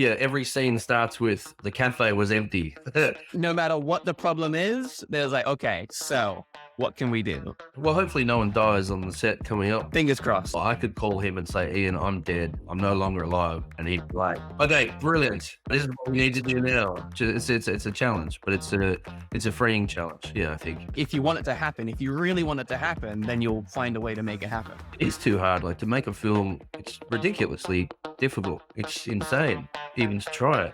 yeah, every scene starts with the cafe was empty. No matter what the problem is, there's like, okay, so what can we do? Well, hopefully no one dies on the set coming up. Fingers crossed. I could call him and say, Ian, I'm dead. I'm no longer alive. And he'd be like, okay, brilliant. This is what we need to do now. It's a challenge, but it's a freeing challenge. Yeah, I think. If you want it to happen, if you really want it to happen, then you'll find a way to make it happen. It's too hard. Like to make a film, it's ridiculously difficult. It's insane even to try it.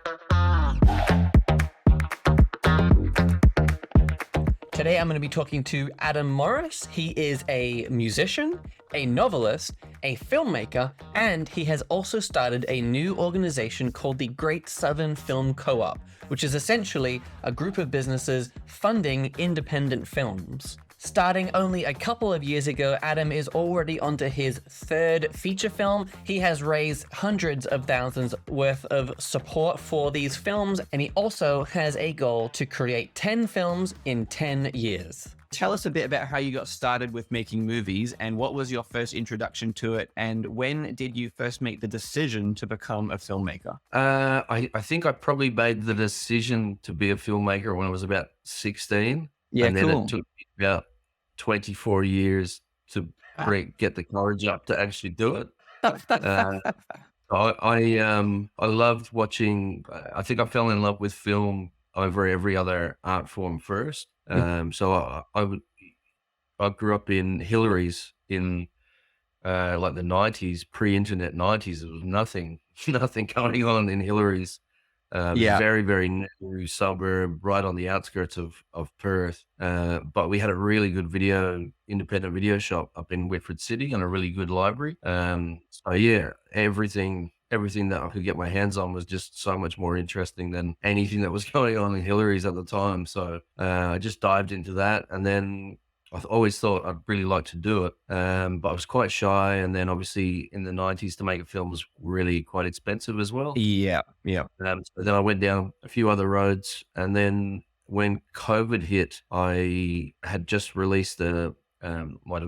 Today, I'm going to be talking to Adam Morris. He is a musician, a novelist, a filmmaker, and he has also started a new organization called the Great Southern Film Co-op, which is essentially a group of businesses funding independent films. Starting only a couple of years ago, Adam is already onto his third feature film. He has raised hundreds of thousands worth of support for these films, and he also has a goal to create 10 films in 10 years. Tell us a bit about how you got started with making movies, and what was your first introduction to it, and when did you first make the decision to become a filmmaker? I think I probably made the decision to be a filmmaker when I was about 16. Yeah, and then cool. it took me about 24 years to get the courage up to actually do it. Uh, I loved watching. I think I fell in love with film over every other art form first. So I grew up in Hillary's in like the 90s, pre-internet 90s. There was nothing going on in Hillary's. Yeah. Very, very new suburb, right on the outskirts of Perth. But we had a really good independent video shop up in Whitford City and a really good library. So yeah, everything that I could get my hands on was just so much more interesting than anything that was going on in Hillary's at the time. So I just dived into that, and then I always thought I'd really like to do it, but I was quite shy. And then obviously in the 90s to make a film was really quite expensive as well. Yeah. Yeah. So then I went down a few other roads, and then when COVID hit, I had just released my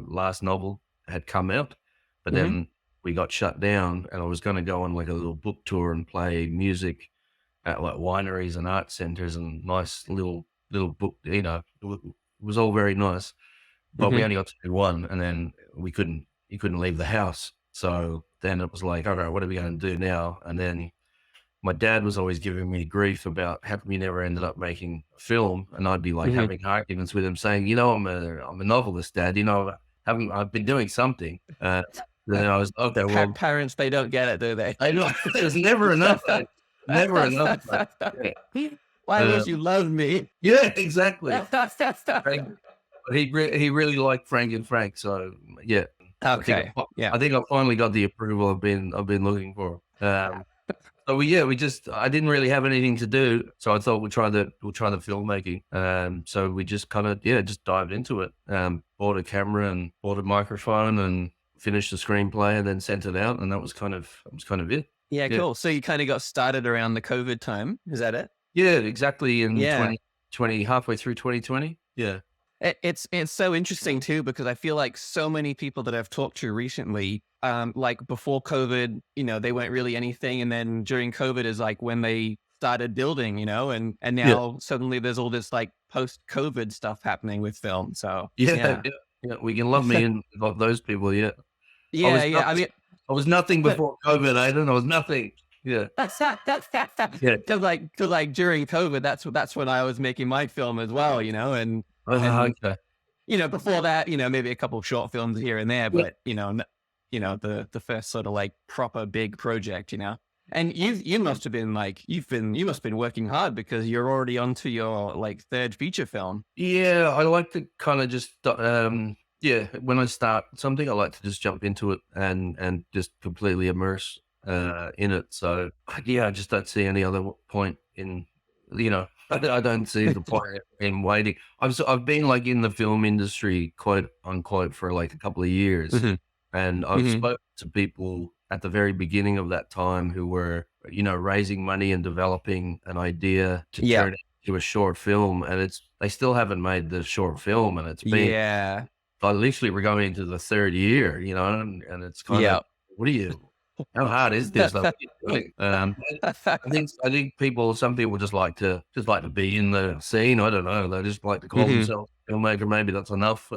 last novel had come out, but then we got shut down, and I was going to go on like a little book tour and play music at like wineries and art centers and nice little book, it was all very nice. But we only got to do one, and then you couldn't leave the house. So then it was like, all right, what are we going to do now? And then my dad was always giving me grief about how come you never ended up making a film. And I'd be like having arguments with him saying, I'm a novelist, Dad, I've been doing something. Then I was, okay, well. Parents, they don't get it, do they? I know, there's never enough. Never enough. Yeah. Why would you love me? Yeah, exactly. He really liked Frank and Frank, so yeah. Okay. I think I finally got the approval I've been looking for. So I didn't really have anything to do, so I thought we'll try the filmmaking. So we just kind of just dived into it. Bought a camera and bought a microphone and finished the screenplay and then sent it out, and that was kind of it. Yeah, cool. So you kind of got started around the COVID time. Is that it? Yeah, exactly. In 2020, halfway through 2020. Yeah. It's so interesting too, because I feel like so many people that I've talked to recently, like before COVID, they weren't really anything. And then during COVID is like when they started building, and now suddenly there's all this like post-COVID stuff happening with film. So yeah. We can love me and love those people. Yeah. I mean, I was nothing before COVID, Aidan. I was nothing. Yeah. Yeah. Cause like during COVID, that's when I was making my film as well, and okay. Before that, maybe a couple of short films here and there, but the first sort of like proper big project, and you must have been like, you must have been working hard because you're already onto your like third feature film. Yeah. I like to kind of just, when I start something, I like to just jump into it and just completely immerse in it. So I just don't see any other point in, I don't see the point in waiting. I've been like in the film industry, quote unquote, for like a couple of years, and I've spoken to people at the very beginning of that time who were, raising money and developing an idea to turn it into a short film, and they still haven't made the short film, and it's been literally we're going into the third year, and it's kind of what are you how hard is this? Like, what are you doing? I think some people just like to be in the scene. I don't know. They just like to call Hmm. themselves a filmmaker. Maybe that's enough.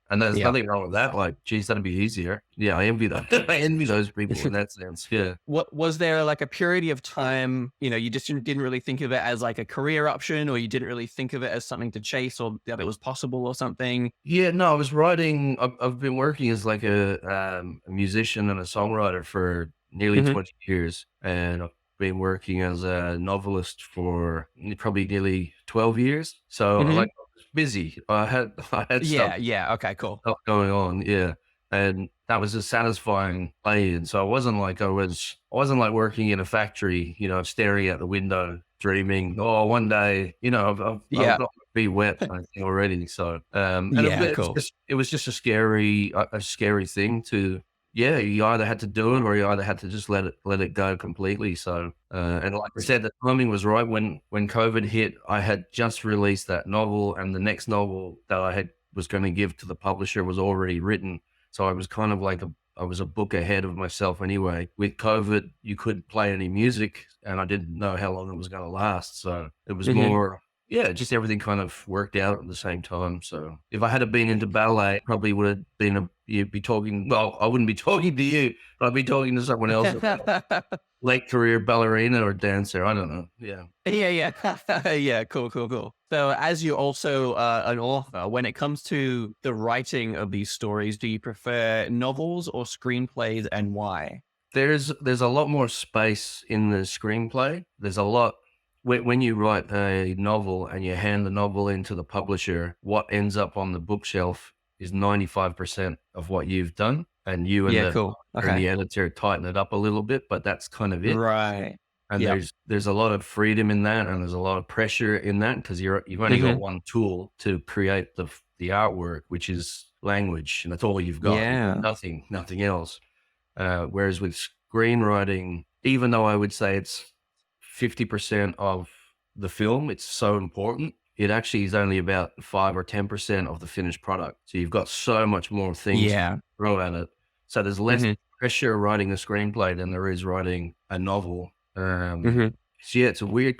And there's Yeah. nothing wrong with that. Like, geez, that'd be easier. Yeah, I envy that. I envy those people in that sense. Yeah. What was there like a period of time, you just didn't really think of it as like a career option, or you didn't really think of it as something to chase, or that it was possible or something? Yeah, no, I was writing. I've been working as like a musician and a songwriter for nearly Hmm. 20 years, and I've been working as a novelist for probably nearly 12 years. So Hmm. like I was busy. I had stuff Yeah. Yeah. Okay. Cool. going on, yeah, and that was a satisfying play. And so I wasn't like working in a factory, staring out the window, dreaming, oh, one day, I've Yeah. got my feet wet, I think already. So, and Yeah. Cool. it was just a scary thing to, yeah, you either had to do it or you either had to just let it go completely. So, and like I said, the timing was right when COVID hit. I had just released that novel, and the next novel that was going to give to the publisher was already written. So I was kind of like I was a book ahead of myself anyway. With COVID, you couldn't play any music, and I didn't know how long it was going to last. So it was Hmm. more, yeah, just everything kind of worked out at the same time. So if I had been into ballet, probably would have been you'd be talking. Well, I wouldn't be talking to you, but I'd be talking to someone else, late career ballerina or dancer. I don't know. Yeah. Yeah, yeah. Yeah, cool, cool, cool. So as you're also an author, when it comes to the writing of these stories, do you prefer novels or screenplays, and why? There's a lot more space in the screenplay. There's a lot when you write a novel and you hand the novel into the publisher, what ends up on the bookshelf is 95% of what you've done, and you and Yeah, the cool. publisher and Okay. the editor tighten it up a little bit, but that's kind of it. Right. And Yep. there's a lot of freedom in that, and there's a lot of pressure in that because you've only got Hmm. one tool to create the artwork, which is language, and that's all you've got. You've got Yeah. nothing else. Whereas with screenwriting, even though I would say it's 50% of the film, it's so important. It actually is only about 5 or 10% of the finished product. So you've got so much more things to Yeah. throw at it. So there's less Hmm. pressure writing a screenplay than there is writing a novel. Hmm. So yeah, it's a weird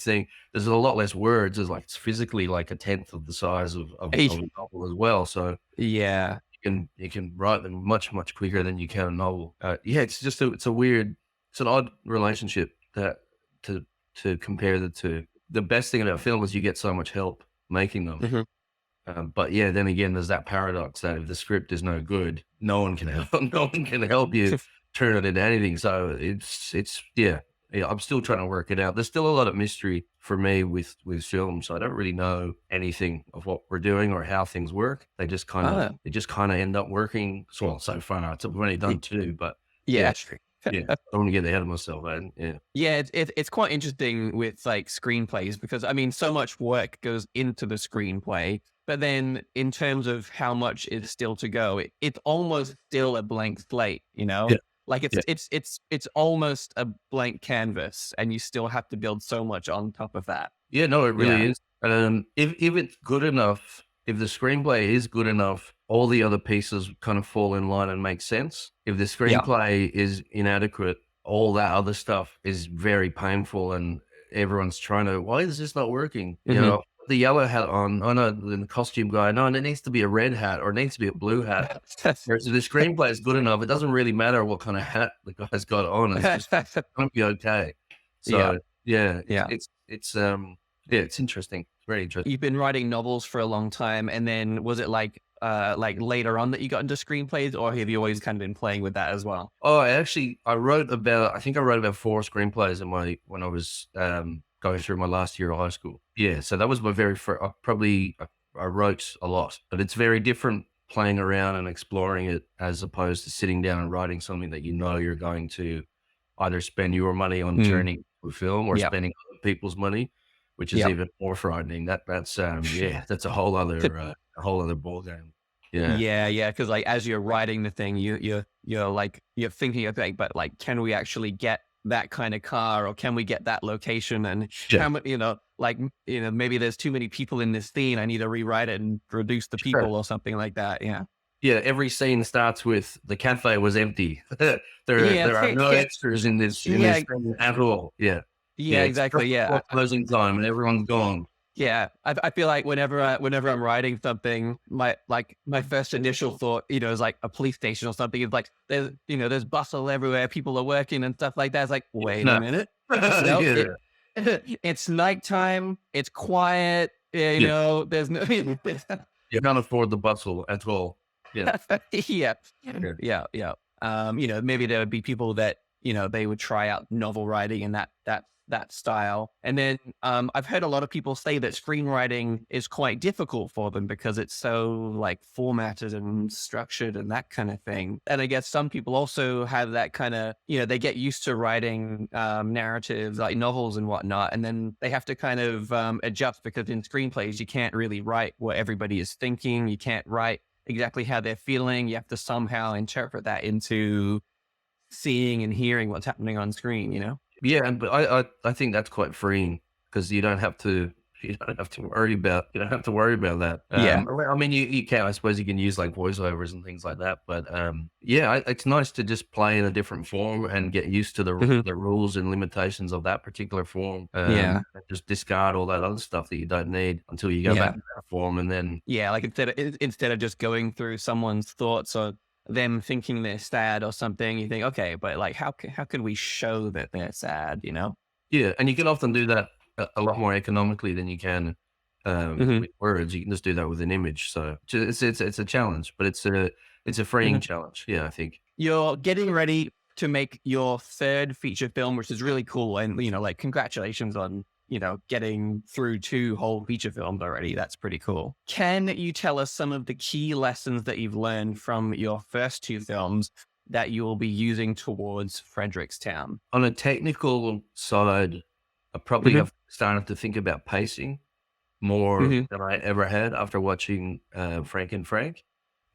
thing. There's a lot less words. It's physically like a tenth of the size of a novel as well. So Yeah. you can write them much quicker than you can a novel. Yeah, it's an odd relationship that to compare the two. The best thing about film is you get so much help making them. Hmm. But yeah, then again, there's that paradox that if the script is no good, no one can help. No one can help you turn it into anything. So it's yeah. Yeah, I'm still trying to work it out. There's still a lot of mystery for me with film, so I don't really know anything of what we're doing or how things work. Oh, They just kind of end up working. Well, so far, we've only y- done two, but yeah, yeah. yeah. Don't want to get ahead of myself, man. Yeah, Yeah, it's quite interesting with like screenplays, because I mean, so much work goes into the screenplay, but then in terms of how much is still to go, it's almost still a blank slate, you know? yeah, Like yeah. it's almost a blank canvas, and you still have to build so much on top of that. Yeah, no, it really Yeah. is. If it's good enough, if the screenplay is good enough, all the other pieces kind of fall in line and make sense. If the Yeah. screenplay is inadequate, all that other stuff is very painful, and everyone's trying to, why is this not working? Hmm. The yellow hat on. Oh no, the costume guy. No, it needs to be a red hat or it needs to be a blue hat. Whereas if the screenplay is good enough, it doesn't really matter what kind of hat the guy's got on. It's just gonna be okay. Yeah. So yeah, Yeah. yeah, it's interesting. It's very interesting. You've been writing novels for a long time, and then was it like later on that you got into screenplays, or have you always kind of been playing with that as well? Oh, I think I wrote about 4 screenplays when I was, going through my last year of high school. Yeah, so that was my very first. I wrote a lot, but it's very different playing around and exploring it as opposed to sitting down and writing something that you're going to either spend your money on Mm. turning to a film or Yep. spending other people's money, which is Yep. even more frightening. Yeah, that's a whole other ballgame. Yeah. Yeah, yeah, because like as you're writing the thing, you're like you're thinking of like, but like, can we actually get that kind of car, or can we get that location, and Yeah. how much, like maybe there's too many people in this scene. I need to rewrite it and reduce the Sure. people or something like that. Yeah. Yeah, every scene starts with the cafe was empty. Yeah, There are no yeah, extras in this yeah, scene at all. Yeah. yeah, Yeah, it's exactly. just Yeah, before closing time and everyone's gone. yeah. I feel like whenever I'm writing something, my first initial thought, is like a police station or something. It's like there's bustle everywhere, people are working and stuff like that. It's like, wait a No. minute, no, Yeah. it's nighttime, it's quiet. Yeah, Yeah. there's no. You can't afford the bustle at all. Yeah. Yeah. Yeah. Yeah, yeah. Maybe there would be people that, they would try out novel writing and that style. And then I've heard a lot of people say that screenwriting is quite difficult for them because it's so like formatted and structured and that kind of thing. And I guess some people also have that kind of, they get used to writing narratives like novels and whatnot, and then they have to kind of adjust because in screenplays you can't really write what everybody is thinking. You can't write exactly how they're feeling. You have to somehow interpret that into seeing and hearing what's happening on screen. Yeah, but I think that's quite freeing because you don't have to worry about that. Yeah. Well, I mean, you can, I suppose you can use like voiceovers and things like that, but yeah, it's nice to just play in a different form and get used to Mhm. the rules and limitations of that particular form. Yeah. And just discard all that other stuff that you don't need until you go back Yeah. to that form, and then Yeah. Like instead of just going through someone's thoughts or them thinking they're sad or something, you think, okay, but like how could we show that they're sad? yeah, and you can often do that a lot more economically than you can Hmm. with words. You can just do that with an image. So it's a challenge, but it's a freeing Hmm. challenge. Yeah, I think. You're getting ready to make your third feature film, which is really cool. And, like, congratulations on, getting through two whole feature films already. That's pretty cool. Can you tell us some of the key lessons that you've learned from your first two films that you will be using towards Frederickstown? On a technical side, I probably Hmm. have started to think about pacing more Hmm. than I ever had after watching Frank and Frank.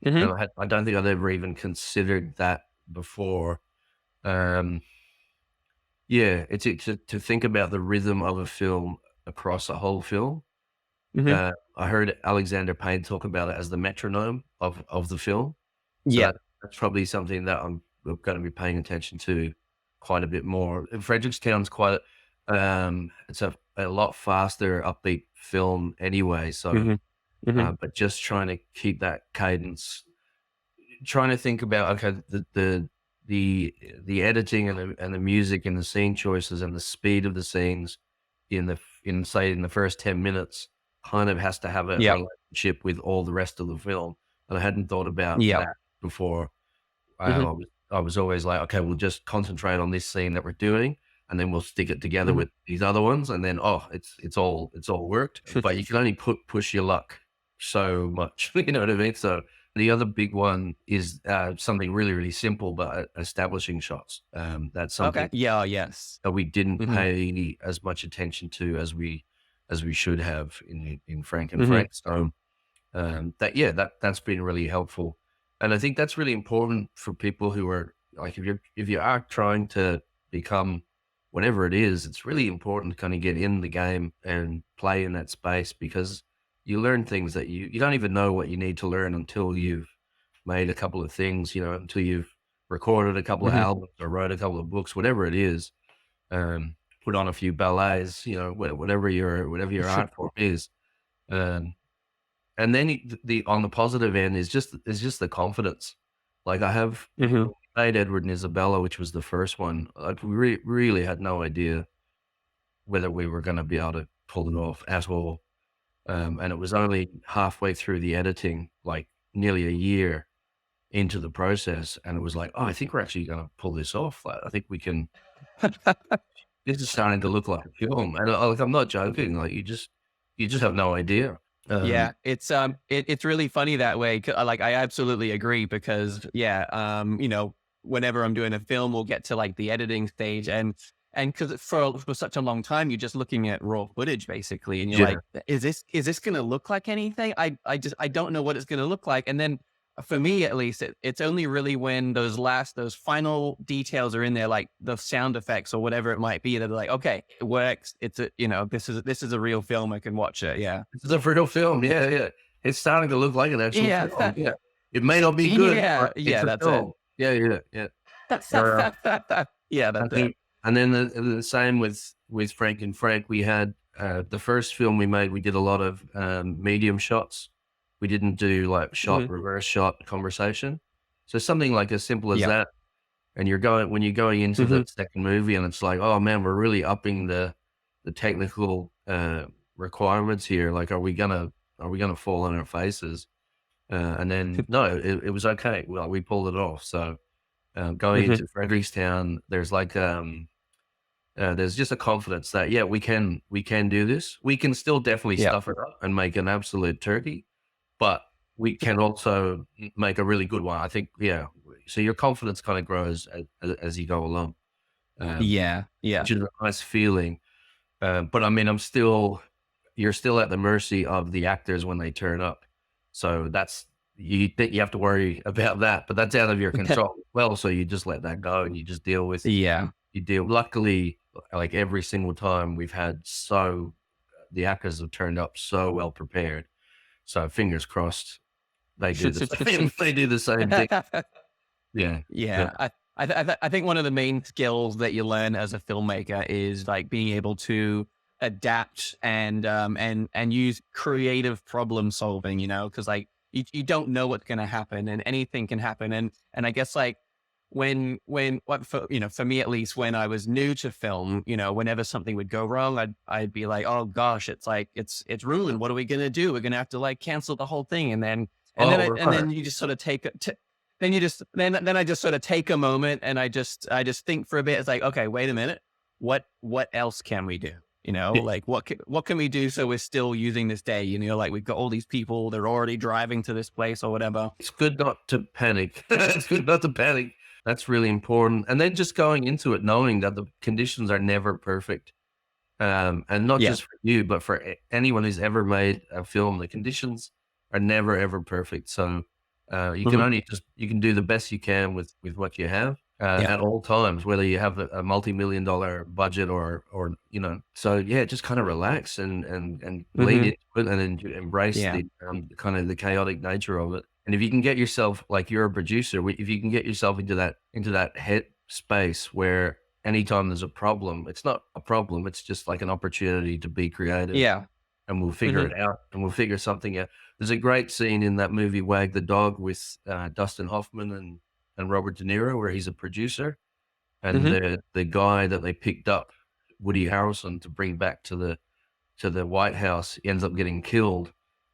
Hmm. And I don't think I'd ever even considered that before. Um, yeah, it's to think about the rhythm of a film across a whole film. Hmm. I heard Alexander Payne talk about it as the metronome of the film. So Yeah. that's probably something that I'm gonna be paying attention to quite a bit more. And Frederickstown's quite it's a lot faster, upbeat film anyway, so, Hmm. Hmm. but just trying to keep that cadence, trying to think about, okay, the editing and the music and the scene choices and the speed of the scenes in the first 10 minutes kind of has to have a Yeah. relationship with all the rest of the film, and I hadn't thought about Yeah. that before. Hmm. I was always like, "Okay, we'll just concentrate on this scene that we're doing, and then we'll stick it together Hmm. with these other ones, and then, oh, it's all worked." But you can only push your luck so much, you know what I mean? So, the other big one is, something really, really simple, but, establishing shots. That's Okay. something Yeah. Yes. that we didn't Hmm. pay as much attention to as we should have in Frank and Hmm. Frank. So, that's been really helpful, and I think that's really important for people who are like, if you are trying to become whatever it is, it's really important to kind of get in the game and play in that space, because you learn things that you don't even know what you need to learn until you've made a couple of things, until you've recorded a couple of Hmm. albums or wrote a couple of books, whatever it is, put on a few ballets, whatever your art form is. Um, and then the on the positive end is just the confidence. Like, I have Hmm. when we made Edward and Isabella, which was the first one, like, we really had no idea whether we were gonna be able to pull it off at all. And it was only halfway through the editing, like nearly a year into the process, and it was like, "Oh, I think we're actually gonna pull this off. Like, I think we can, this is starting to look like a film." And, like, I'm not joking, like, you just have no idea. Yeah, Um, it's really funny that way. Like, I absolutely agree because yeah, whenever I'm doing a film, we'll get to like the editing stage, and because for such a long time you're just looking at raw footage basically, and you're yeah. like, is this going to look like anything? I don't know what it's going to look like, and then for me at least, it's only really when those final details are in there, like the sound effects or whatever it might be, that are like, okay, it works. This is a real film. I can watch it. Yeah. This is a real film. Yeah, yeah. It's starting to look like an actual Yeah. film. Yeah. It may not be good, Yeah, but it's yeah, a that's it. film. Yeah, yeah, yeah. Uh, Yeah, and that's it. then and then the same with Frank and Frank. We had the first film we made. We did a lot of medium shots. We didn't do like shot Mhm. reverse shot conversation. So something like as simple as Yeah. that. And when you're going into the Mhm. second movie, and it's like, oh man, we're really upping the technical requirements here. Like, are we gonna fall on our faces? And then no, it was okay. Well, we pulled it off. So going Mhm. into Frederickstown, there's just a confidence that yeah, we can do this. We can still definitely Yeah. stuff it up and make an absolute turkey, but we can also make a really good one. I think yeah. So your confidence kind of grows as you go along, um, Yeah. Yeah. which is a nice feeling. But I mean, you're still at the mercy of the actors when they turn up. So that's you have to worry about that, but that's out of your control. Well, so you just let that go and you just deal with Yeah. you deal. Luckily, like every single time we've had the actors have turned up so well prepared. So fingers crossed they do the same. They do the same thing. Yeah, yeah. Yeah, I think one of the main skills that you learn as a filmmaker is like being able to adapt and use creative problem solving. You know, because like you don't know what's going to happen, and anything can happen. And I guess like when what for you know for me at least when I was new to film, you know, whenever something would go wrong, I'd be like, oh gosh, it's like it's ruined. What are we gonna do? We're gonna have to like cancel the whole thing, Oh, and right. then you just sort of then you just then I just sort of take a moment and I just think for a bit. It's like, okay, wait a minute. What else can we do? You know, Yeah, like what can we do so we're still using this day? You know, like we've got all these people, they're already driving to this place or whatever. it's good not to panic. It's good not to panic. That's really important. And then just going into it knowing that the conditions are never perfect. And not Yeah. just for you, but for anyone who's ever made a film, the conditions are never ever perfect. So Mhm. you can do the best you can with what you have Yeah. at all times, whether you have a multi-million-dollar budget or you know. So yeah, just kind of relax and lean Hmm. into it and then embrace Yeah. the kind of the chaotic nature of it. And if you can get yourself like you're a producer, if you can get yourself into that head space where anytime there's a problem, it's not a problem, it's just like an opportunity to be creative, Yeah. and we'll figure Hmm. it out, and we'll figure something out. There's a great scene in that movie, Wag the Dog, with, Dustin Hoffman and Robert De Niro, where he's a producer, and Hmm. the guy that they picked up, Woody Harrelson, to bring back to the White House, he ends up getting killed,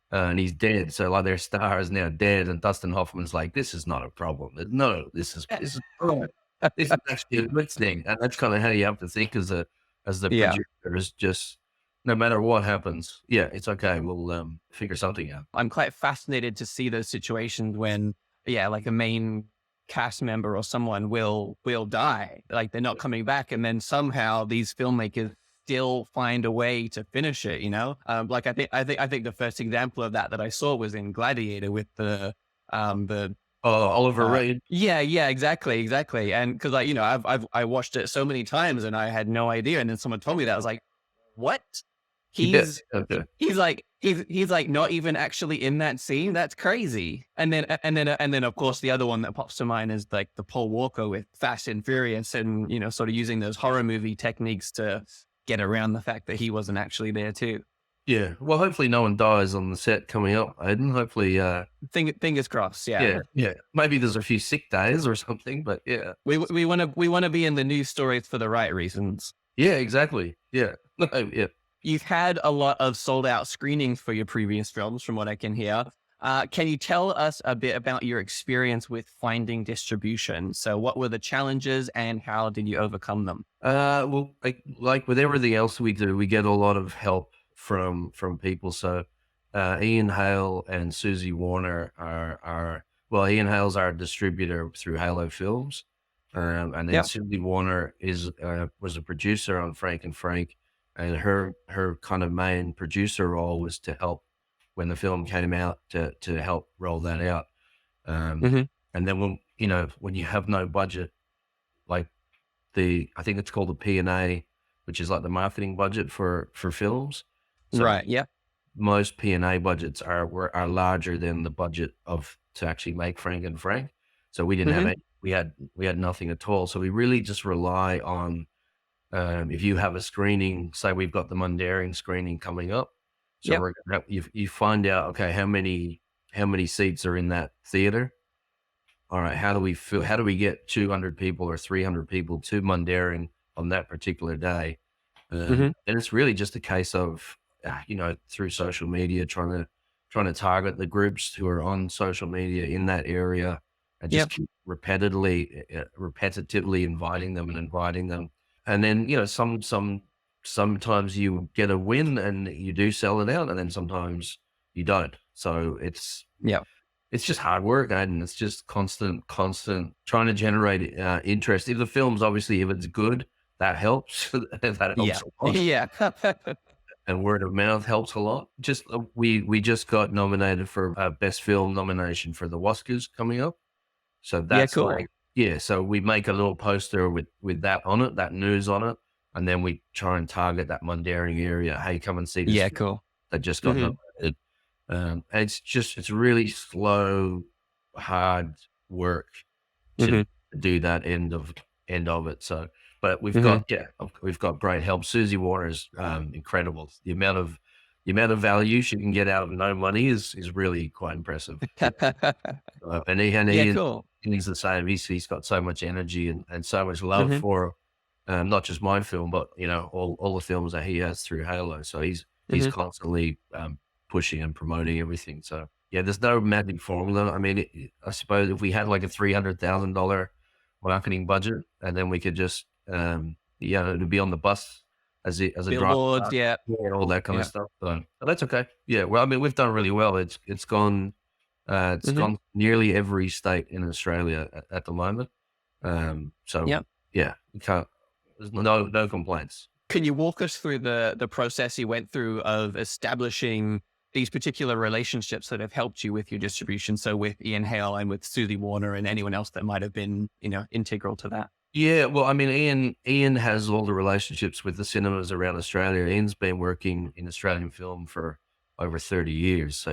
and he's dead. So like their star is now dead, and Dustin Hoffman's like, "This is not a problem. No, this is fine. This is actually a good thing." And that's kind of how you have to think as the Yeah. producer is just no matter what happens, yeah, it's okay. We'll figure something out. I'm quite fascinated to see those situations when, yeah, like a main cast member or someone will die, like they're not coming back, and then somehow these filmmakers still find a way to finish it. You know, like I think the first example of that I saw was in Gladiator with the Oh, Oliver Reed, yeah, exactly, and because like you know I watched it so many times and I had no idea, and then someone told me that I was like, what? yeah, He's okay. he's like not even actually in that scene. That's crazy. And then of course the other one that pops to mind is like the Paul Walker with Fast and Furious, and you know sort of using those horror movie techniques to get around the fact that he wasn't actually there too. Yeah. Well, hopefully no one dies on the set coming up, Aiden. Hopefully, Fingers crossed. Yeah, yeah, yeah. Maybe there's a few sick days or something, but yeah. we want to be in the news stories for the right reasons. Yeah, exactly. Yeah. No, yeah. You've had a lot of sold out screenings for your previous films, from what I can hear. Can you tell us a bit about your experience with finding distribution? So, what were the challenges and how did you overcome them? Well, like with everything else we do, we get a lot of help from people. So, Ian Hale and Susie Warner are well, Ian Hale's our distributor through Halo Films, and then Yeah. Susie Warner is was a producer on Frank and Frank, and her kind of main producer role was to help when the film came out to help roll that out. Um, Hmm. and then when you have no budget, like I think it's called the P&A, which is like the marketing budget for films. So Right. Yeah. most P&A budgets are larger than the budget of to actually make Frank and Frank. So we didn't have Hmm. any, we had nothing at all. So we really just rely on, if you have a screening, say we've got the Mundaring screening coming up. So Yep. we're gonna, you find out, okay, how many seats are in that theater? All right, how do we get 200 people or 300 people to Mundaring on that particular day? Hmm. And it's really just a case of, through social media, trying to target the groups who are on social media in that area, and just Yep. keep repetitively inviting them and inviting them. And then, sometimes you get a win and you do sell it out, and then sometimes you don't. So Yep. it's just hard work, and it's just constant trying to generate interest. If the film's obviously, if it's good, that helps. That Yeah. helps a lot, Yeah. and word of mouth helps a lot. Just we just got nominated for best film nomination for the Oscars coming up, so Yeah. that's Cool. like, yeah. So we make a little poster with that on it, that news on it, and then we try and target that Mundaring area. Hey, come and see this Yeah. film Cool. that just got Hmm. nominated. And it's really slow, hard work to Hmm. do that end of it. So, but Hmm. we've got great help. Susie Warner is incredible. The amount of value she can get out of no money is really quite impressive. Yeah. And Yeah. Cool. he's the same. He's got so much energy and so much love Hmm. for not just my film, but all the films that he has through Halo. So he's Hmm. constantly pushing and promoting everything. So yeah, there's no magic formula. I mean, I suppose if we had like a $300,000 marketing budget, and then we could just it'd be on the bus as a drive, Billboards. Yeah. all that kind of Yeah. stuff. But that's okay. Yeah, well, I mean, we've done really well. It's Hmm. gone nearly every state in Australia at the moment. So Yeah. yeah, you can't. There's no complaints. Can you walk us through the process you went through of establishing these particular relationships that have helped you with your distribution? So with Ian Hale and with Susie Warner and anyone else that might have been, integral to that. Yeah, well, I mean, Ian has all the relationships with the cinemas around Australia. Ian's been working in Australian film for over 30 years, so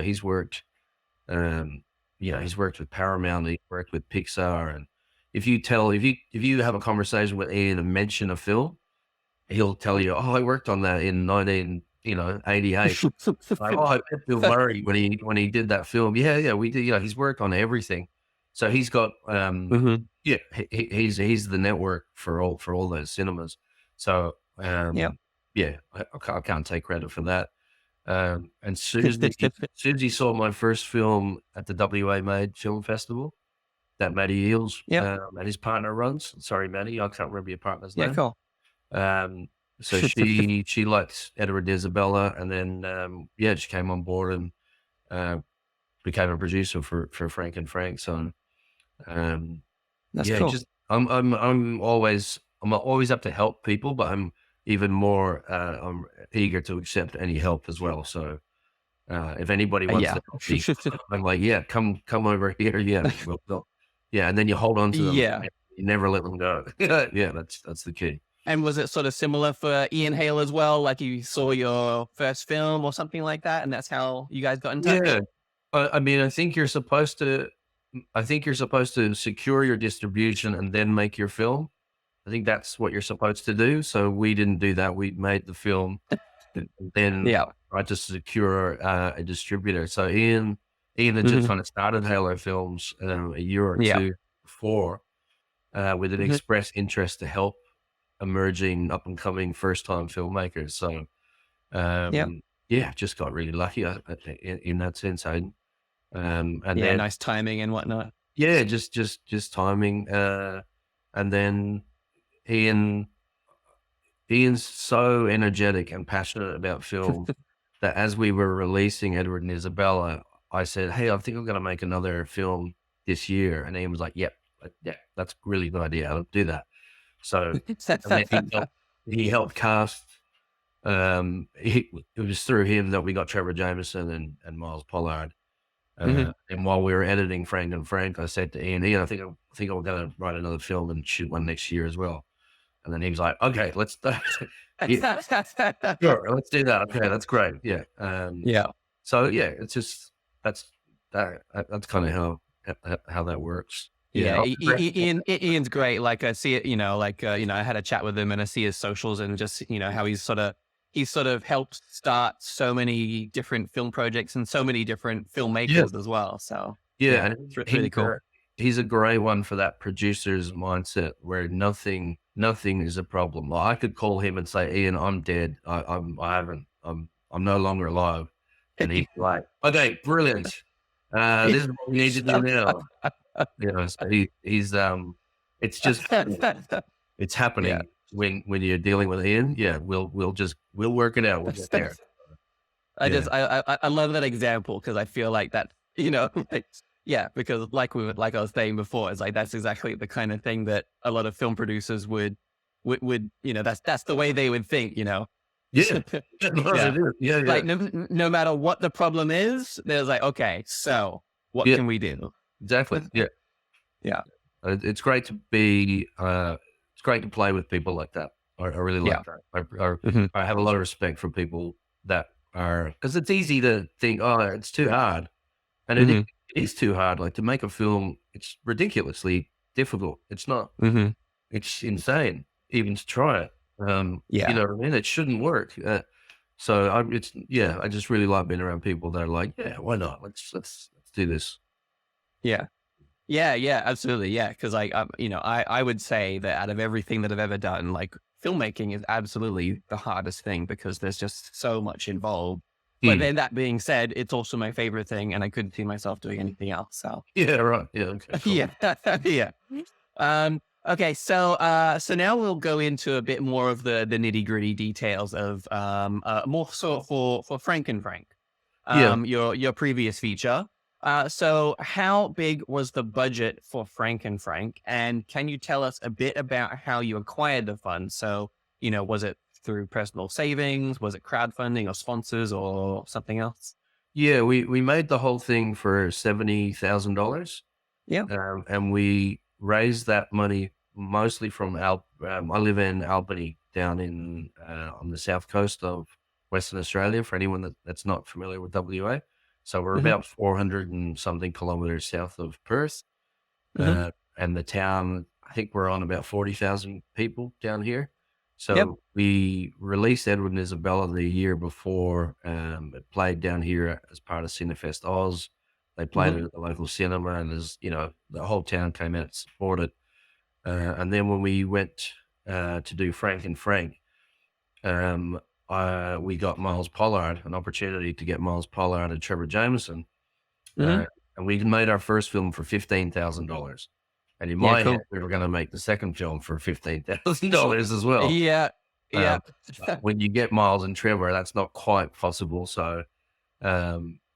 um, he's worked with Paramount, he's worked with Pixar, and if you have a conversation with Ian and mention a film, he'll tell you, "Oh, I worked on that in 88." Like, "Oh, I met Bill Murray when he did that film." "Yeah, yeah, we did." He's worked on everything. So he's got, Hmm. yeah, he's the network for all those cinemas. So, Yeah. yeah, I can't take credit for that. And Susie saw my first film at the WA Made Film Festival that Matty Eels, Yep. and his partner runs. Sorry, Matty, I can't remember your partner's Yeah. name. Cool. So she liked Edward and Isabella, and then, yeah, she came on board and, uh, became a producer for Frank and Frank. So, um, That's yeah, cool. just I'm always up to help people, but I'm even more, I'm eager to accept any help as well. So, if anybody wants Yeah. to help me, I'm like, "Yeah, come over here. Yeah, we'll go." Yeah, and then you hold on to them. Yeah. You never let them go. Yeah, that's the key. And was it sort of similar for Ian Hale as well? Like you saw your first film or something like that, and that's how you guys got in touch? Yeah. I mean, I think you're supposed to secure your distribution and then make your film. I think that's what you're supposed to do. So we didn't do that. We made the film and then Yeah. tried to secure a distributor. So Ian had just Hmm. kind of started Halo Films a year or Yeah. two before, with an Hmm. express interest to help emerging up and coming first time filmmakers. So Yeah. yeah, just got really lucky in that sense. And Yeah. then Nice timing and whatnot. yeah, just timing. And then Ian Ian's so energetic and passionate about film that as we were releasing Edward and Isabella, I said, "Hey, I think I'm going to make another film this year." And Ian was like, "Yep, yeah, that's a really good idea. I'll do that." So, and then he helped cast. It was through him that we got Trevor Jameson and Miles Pollard. Hmm. And while we were editing Frank and Frank, I said to Ian, "Ian, I think I'm going to write another film and shoot one next year as well." And then he was like, okay, let's, yeah, sure, let's do that. Okay, that's great. Yeah. Yeah. So yeah, it's just, that's, that's kind of how that works. Yeah. Yeah, Oh, great. Ian's great. Like I see it, I had a chat with him and I see his socials and just, how he's sort of helped start so many different film projects and so many different Yeah. filmmakers as well. So Yeah. yeah, And it's really cool. he's a great one for that producer's mindset where nothing is a problem. Like I could call him and say, Ian, I'm dead. I haven't, I'm no longer alive. And he'd be like, okay, brilliant. This is what we need to do now. So he's it's just it's Yeah. happening when you're dealing with Ian. Yeah, we'll work it out. We'll get there. I Yeah. just I love that example because I feel like that like, yeah, because like I was saying before, it's like that's exactly the kind of thing that a lot of film producers would that's the way they would think. Yeah. Of course Yeah, it is. Yeah, yeah. like no matter what the problem is, there's like, okay, so what Yeah, can we do? exactly. Yeah. Yeah, It's great to be it's great to play with people like that. I really yeah, like that. I hmm I have a lot of respect for people that are, because it's easy to think, oh, it's too hard. And hmm it is too hard. Like to make a film, it's ridiculously difficult. It's not. hmm It's insane even to try it. You yeah, know what I mean? It shouldn't work. So it's yeah. I just really like being around people that are like, yeah, why not? Let's do this. yeah. Yeah, yeah, absolutely. Yeah, because like I would say that out of everything that I've ever done, like filmmaking is absolutely the hardest thing because there's just so much involved. But Hmm. then that being said, it's also my favorite thing, and I couldn't see myself doing anything else. So Yeah. Right. Yeah. Okay. Cool. yeah, yeah. Okay, so now we'll go into a bit more of the nitty gritty details of more so for Frank and Frank, Yeah. your previous feature. So how big was the budget for Frank and Frank? And can you tell us a bit about how you acquired the funds? So, was it through personal savings? Was it crowdfunding or sponsors or something else? Yeah. We made the whole thing for $70,000, Yeah. and we raised that money mostly from I live in Albany, down in on the south coast of Western Australia. For anyone that's not familiar with WA, so we're hmm about 400 and something kilometers south of Perth, hmm and the town. I think we're on about 40,000 people down here. Yep. So we released Edward and Isabella the year before. It played down here as part of Cinefest Oz. They played hmm it at the local cinema, and the whole town came out to support it. And then when we went to do Frank and Frank, um, we got Miles Pollard, an opportunity to get Miles Pollard and Trevor Jameson, hmm uh, and we made our first film for $15,000. And in Yeah. my head, Cool. we were going to make the second film for $15,000 as well. Yeah. Yeah. Um, when you get Miles and Trevor, that's not quite possible. So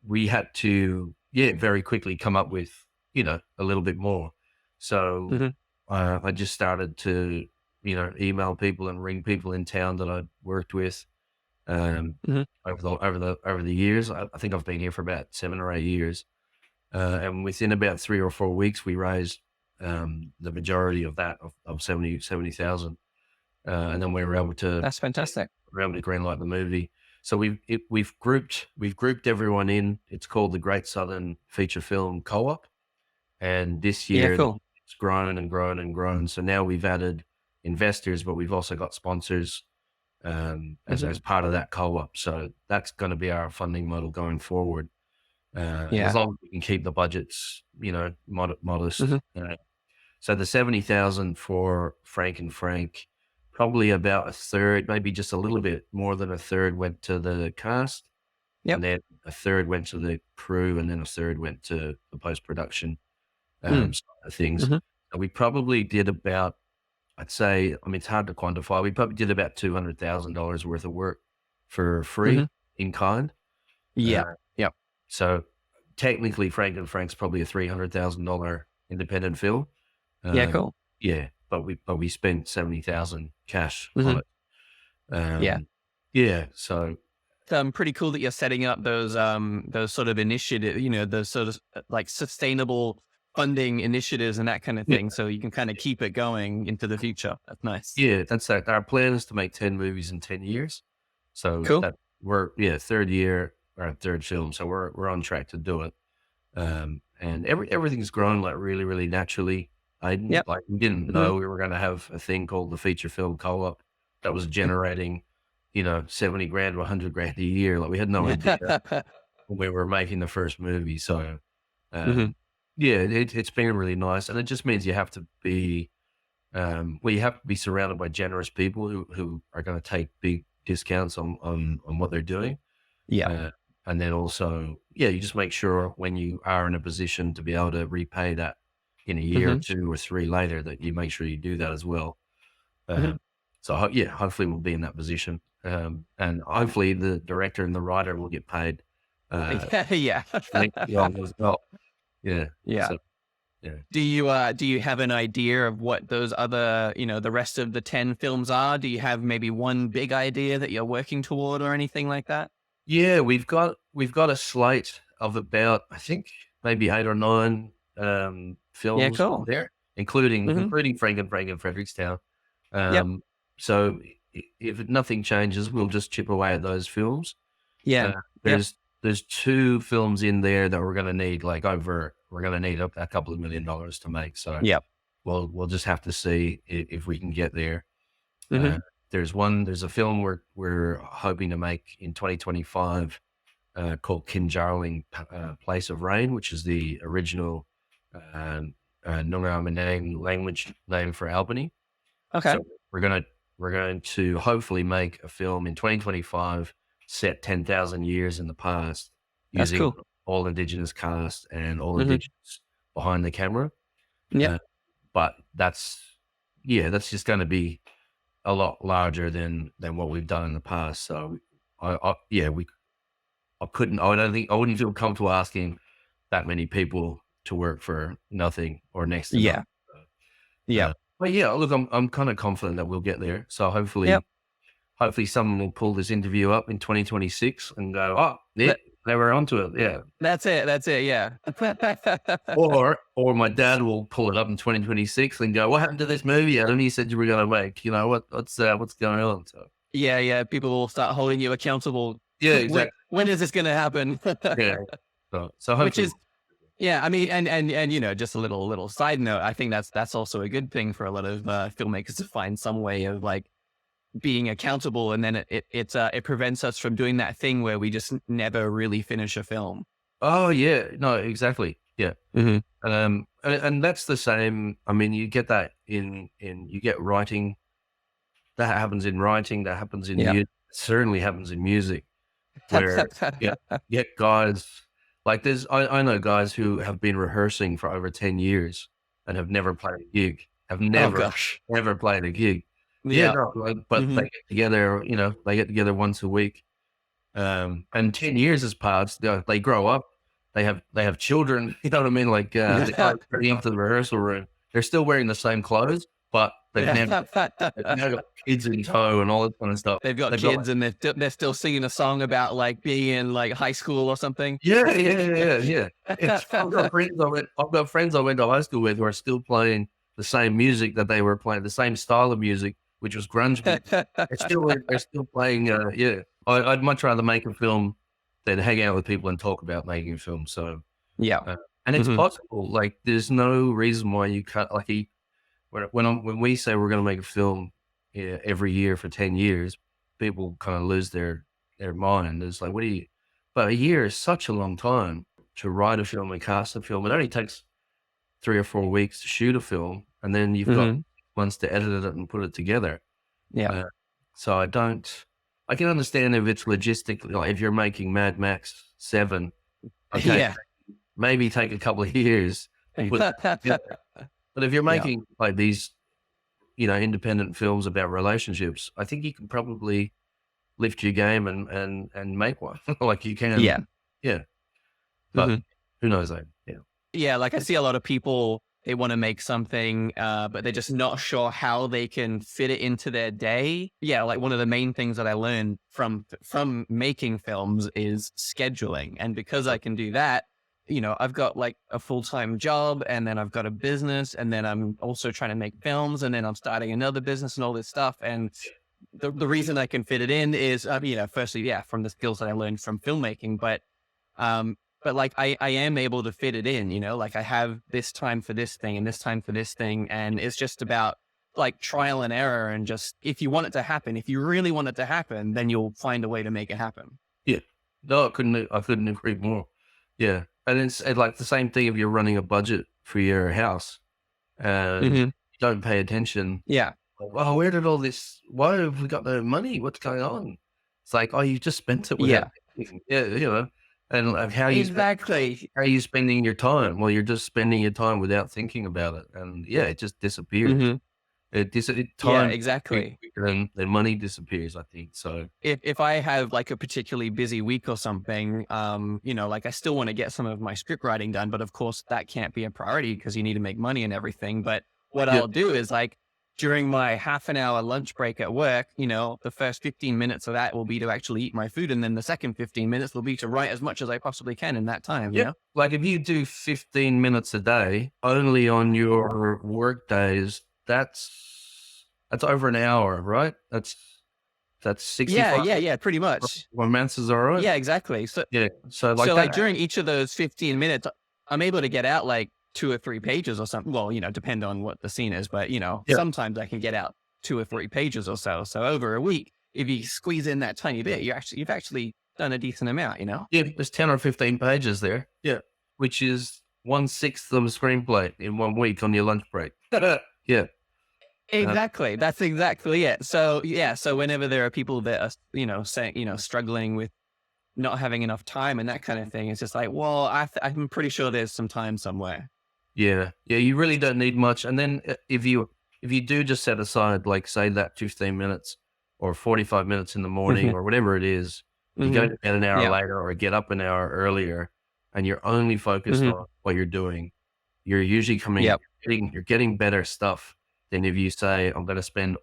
we had to, yeah, very quickly come up with, a little bit more. So hmm I just started to, email people and ring people in town that I'd worked with hmm over the years. I think I've been here for about 7 or 8 years, and within about 3 or 4 weeks, we raised the majority of that of 70,000, and then we were able to That's fantastic. greenlight the movie. So we've grouped everyone in. It's called the Great Southern Feature Film Co-op, and this Yeah. year Cool. it's grown and grown and grown. So now we've added investors, but we've also got sponsors as hmm as part of that co-op. So that's going to be our funding model going forward. As Yeah. long as we can keep the budgets, modest. hmm So the 70,000 for Frank and Frank, probably about a third, maybe just a little bit more than a third went to the cast, and Yep. then a third went to the crew, and then a third went to the post-production Mm. side of things. hmm And we probably did about, I'd say, I mean, it's hard to quantify. We probably did about $200,000 worth of work for hmm free in kind. Yeah. Uh, Yep. so technically, Frank and Frank's probably a $300,000 independent film. Yeah. Um, Cool. yeah, but we spent 70,000 cash on hmm it. Yeah. Yeah, so Pretty cool that you're setting up those sort of initiative, those sort of like sustainable funding initiatives and that kind of Yeah, thing, so you can kind of keep it going into the future. That's nice. yeah, that's that. Our plan is to make 10 movies in 10 years. So Cool. that we're third year or third film. So we're on track to do it. And everything's grown like really, really naturally. Yep. We didn't Hmm. know we were going to have a thing called the feature film co-op that was generating, 70 grand to 100 grand a year. Like we had no idea when we were making the first movie. So, Hmm. um, yeah, it's been really nice. And it just means you have to be, you have to be surrounded by generous people who are going to take big discounts on what they're doing. Yeah. Uh, and then also, you just make sure when you are in a position to be able to repay that in a year or Hmm. 2 or 3 later, that you make sure you do that as well. Hmm. Um, so hopefully we'll be in that position. And hopefully the director and the writer will get paid, Yeah. next year as well. Yeah. Yeah. So, yeah. Do you have an idea of what those other, the rest of the 10 films are? Do you have maybe one big idea that you're working toward or anything like that? Yeah, we've got a slate of about, I think, maybe 8 or 9 Yeah, films cool. there, including Hmm. Frank and Frederickstown. Yep. So if nothing changes, we'll just chip away at those films. Yeah. Uh, Yep. there's 2 films in there that we're gonna need a couple of $1 million to make. So Yep. we'll just have to see if we can get there. Hmm. Uh, there's a film we're hoping to make in 2025, called Kinjarling, Place of Rain, which is the original Noongar language name for Albany. Okay. So we're going to hopefully make a film in 2025 set 10,000 years in the past That's using cool. all Indigenous cast and all Hmm. Indigenous behind the camera. Yep. Uh, but that's just going to be a lot larger than what we've done in the past. So I wouldn't feel comfortable asking that many people to work for nothing or next to Yeah. nothing. Yep. But yeah, look, I'm kind of confident that we'll get there. So Yep. hopefully someone will pull this interview up in 2026 and go, oh, yeah, That, they were onto it. Yeah. that's it. That's it. Yeah. Or my dad will pull it up in 2026 and go, what happened to this movie, Adam? You said you were going to make, what's going on? So Yeah. Yeah. People will start holding you accountable. yeah, When, exactly. when is this going to happen? Yeah. So Which hopefully, is, yeah, I mean, and just a little side note. I think that's also a good thing for a lot of filmmakers to find some way of like being accountable, and then it prevents us from doing that thing where we just never really finish a film. oh yeah, no, exactly. Yeah. Hmm. And that's the same. I mean, you get that you get writing. That happens in writing. That happens in Yeah. music. Certainly happens in music, where get guys like I know guys who have been rehearsing for over 10 years and have never played a gig. Have Oh never gosh. ever played a gig. Yeah, Yeah. no, but Hmm. they get together. They get together once a week. And 10 years has passed. They grow up. They have children. You know what I mean? Like they go up to the rehearsal room. They're still wearing the same clothes, but they've now got kids in tow and all that kind of stuff. They've got kids and they're still singing a song about like being in like high school or something. Yeah. I've got friends I went to high school with who are still playing the same music that they were playing, the same style of music, which was grunge music. They're still playing. I'd much rather make a film than hang out with people and talk about making a film. So, Yeah. and it's Hmm. possible. Like, there's no reason why you can't. Like, when we say we're going to make a film, every year for 10 years, people kind of lose their mind. It's like, but a year is such a long time to write a film and cast a film. It only takes 3 or 4 weeks to shoot a film, and then you've got Hmm. months to edit it and put it together. Yeah. So I can understand if it's logistically, like if you're making Mad Max 7, okay, Yeah. maybe take a couple of years to put it together. But if you're Yeah. making like these, independent films about relationships, I think you can probably lift your game and make one. Like you can. Yeah. Yeah. But Mhm. who knows, though? Yeah. Yeah, like I see a lot of people, they want to make something, but they're just not sure how they can fit it into their day. Yeah, like one of the main things that I learned from making films is scheduling. And because I can do that, I've got like a full-time job, and then I've got a business, and then I'm also trying to make films, and then I'm starting another business and all this stuff. And the reason I can fit it in is, firstly, yeah, from the skills that I learned from filmmaking, but like I am able to fit it in, like I have this time for this thing and this time for this thing. And it's just about like trial and error. And just, if you want it to happen, if you really want it to happen, then you'll find a way to make it happen. Yeah. No, I couldn't agree more. Yeah. And it's like the same thing if you're running a budget for your house and you don't pay attention. Yeah. Oh, where did all this, why have we got no money? What's going on? It's like, oh, you just spent it without thinking. Yeah, and like how are you spending your time? Well, you're just spending your time without thinking about it. And yeah, it just disappears. Time exactly. and money disappears, I think. So if I have like a particularly busy week or something, like I still want to get some of my script writing done, but of course that can't be a priority because you need to make money and everything. But what I'll do is like during my half an hour lunch break at work, the first 15 minutes of that will be to actually eat my food. And then the second 15 minutes will be to write as much as I possibly can in that time. Yeah. Like if you do 15 minutes a day only on your work days, that's over an hour, right? That's 65. Yeah, pretty much. Romances are right. Yeah, exactly. So like during each of those 15 minutes, I'm able to get out like 2 or 3 pages or something. Well, depend on what the scene is, but sometimes I can get out 2 or 3 pages or so. So over a week, if you squeeze in that tiny bit, you've actually done a decent amount, Yeah, there's 10 or 15 pages there. Yeah. Which is 1/6 of a screenplay in 1 week on your lunch break. Yeah. Exactly. That's exactly it. So so whenever there are people that are, saying, struggling with not having enough time and that kind of thing, it's just like, well, I'm pretty sure there's some time somewhere. Yeah. Yeah. You really don't need much. And then if you do just set aside, like say that 15 minutes or 45 minutes in the morning or whatever it is, you go to bed an hour later or get up an hour earlier and you're only focused on what you're doing, you're usually you're getting better stuff than if you say, I'm going to spend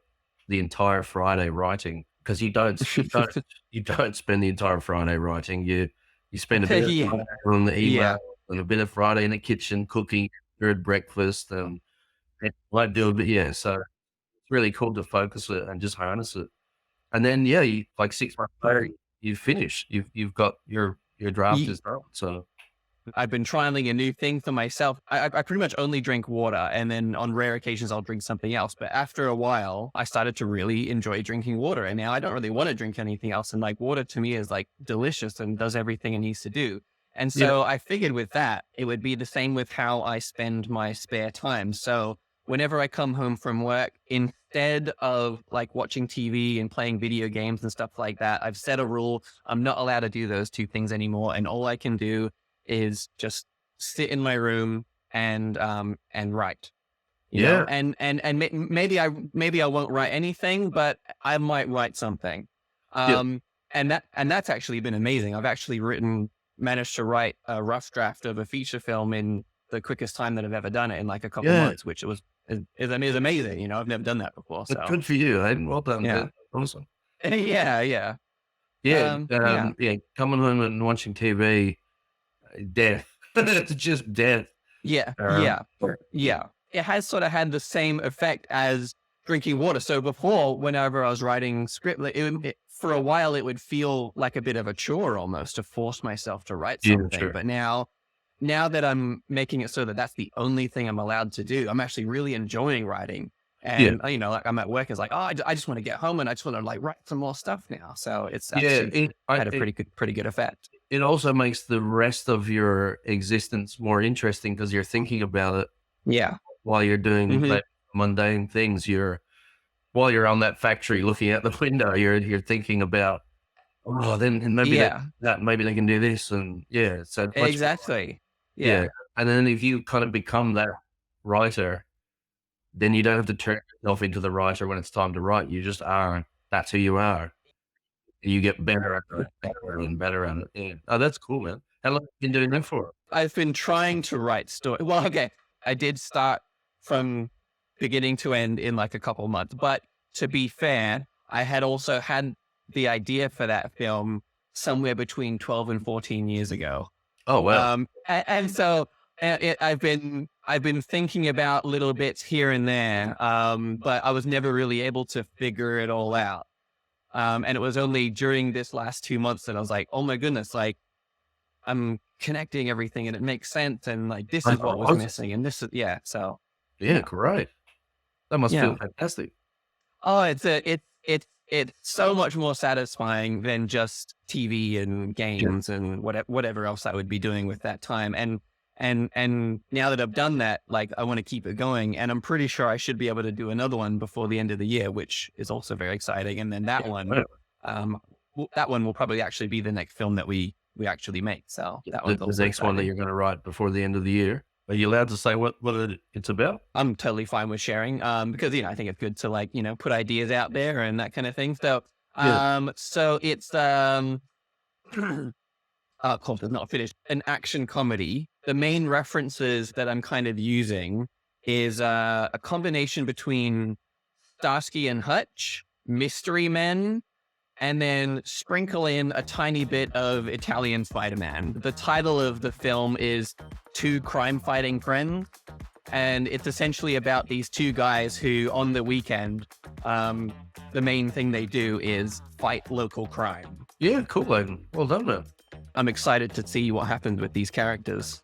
the entire Friday writing, because you don't spend the entire Friday writing. You spend a bit of Friday on the email and a bit of Friday in the kitchen cooking your breakfast and like do a bit. So it's really cool to focus it and just harness it. And then you like 6 months later you finish. You've got your draft is done. So I've been trialing a new thing for myself. I pretty much only drink water, and then on rare occasions I'll drink something else. But after a while, I started to really enjoy drinking water, and now I don't really want to drink anything else. And like water to me is like delicious and does everything it needs to do. And so I figured with that, it would be the same with how I spend my spare time. So whenever I come home from work, instead of like watching TV and playing video games and stuff like that, I've set a rule. I'm not allowed to do those 2 things anymore. And all I can do is just sit in my room and write, you know, and maybe I won't write anything, but I might write something. And that's actually been amazing. I've actually managed to write a rough draft of a feature film in the quickest time that I've ever done it, in like a couple months, which is amazing. You know, I've never done that before. So good for you. Well done. Yeah. Awesome. Yeah. Coming home and watching TV, death. It's just death. Yeah. It has sort of had the same effect as drinking water. So before, whenever I was writing script, for a while, it would feel like a bit of a chore almost to force myself to write something. Sure. But now that I'm making it so that that's the only thing I'm allowed to do, I'm actually really enjoying writing. And, you know, like I'm at work, it's like, I just want to get home and I just want to like write some more stuff now. So it's actually had a pretty good effect. It also makes the rest of your existence more interesting because you're thinking about it. Yeah. While you're doing like mundane things, while you're on that factory looking out the window, you're thinking about, then maybe maybe they can do this. And so exactly. Yeah. And then if you kind of become that writer, then you don't have to turn yourself into the writer when it's time to write. You just are. That's who you are. You get better at it, better and better at it. Yeah. Oh, that's cool, man. How long have you been doing that for? I've been trying to write story. Well, okay. I did start from beginning to end in like a couple months. But to be fair, I had also had the idea for that film somewhere between 12 and 14 years ago. Oh, wow. And so I've been thinking about little bits here and there, but I was never really able to figure it all out. And it was only during this last 2 months that I was like, oh my goodness, like I'm connecting everything and it makes sense. And like, this is what was missing. And this is, yeah. So, Yeah, great. That must yeah. feel fantastic. Oh, it's so much more satisfying than just TV and games and whatever else I would be doing with that time. And now that I've done that, like I want to keep it going, and I'm pretty sure I should be able to do another one before the end of the year, which is also very exciting. And then that one, that one will probably actually be the next film that we actually make. So that one's The also next one that exciting. you're going to write before the end of the year. Are you allowed to say what it's about? I'm totally fine with sharing, because, I think it's good to like, put ideas out there and that kind of thing. So, so it's, called is not finished, an action comedy. The main references that I'm kind of using is, a combination between Starsky and Hutch, Mystery Men, and then sprinkle in a tiny bit of Italian Spider-Man. The title of the film is Two Crime-Fighting Friends, and it's essentially about these two guys who, on the weekend, the main thing they do is fight local crime. Yeah, cool, Aidan. Well done, man. I'm excited to see what happens with these characters.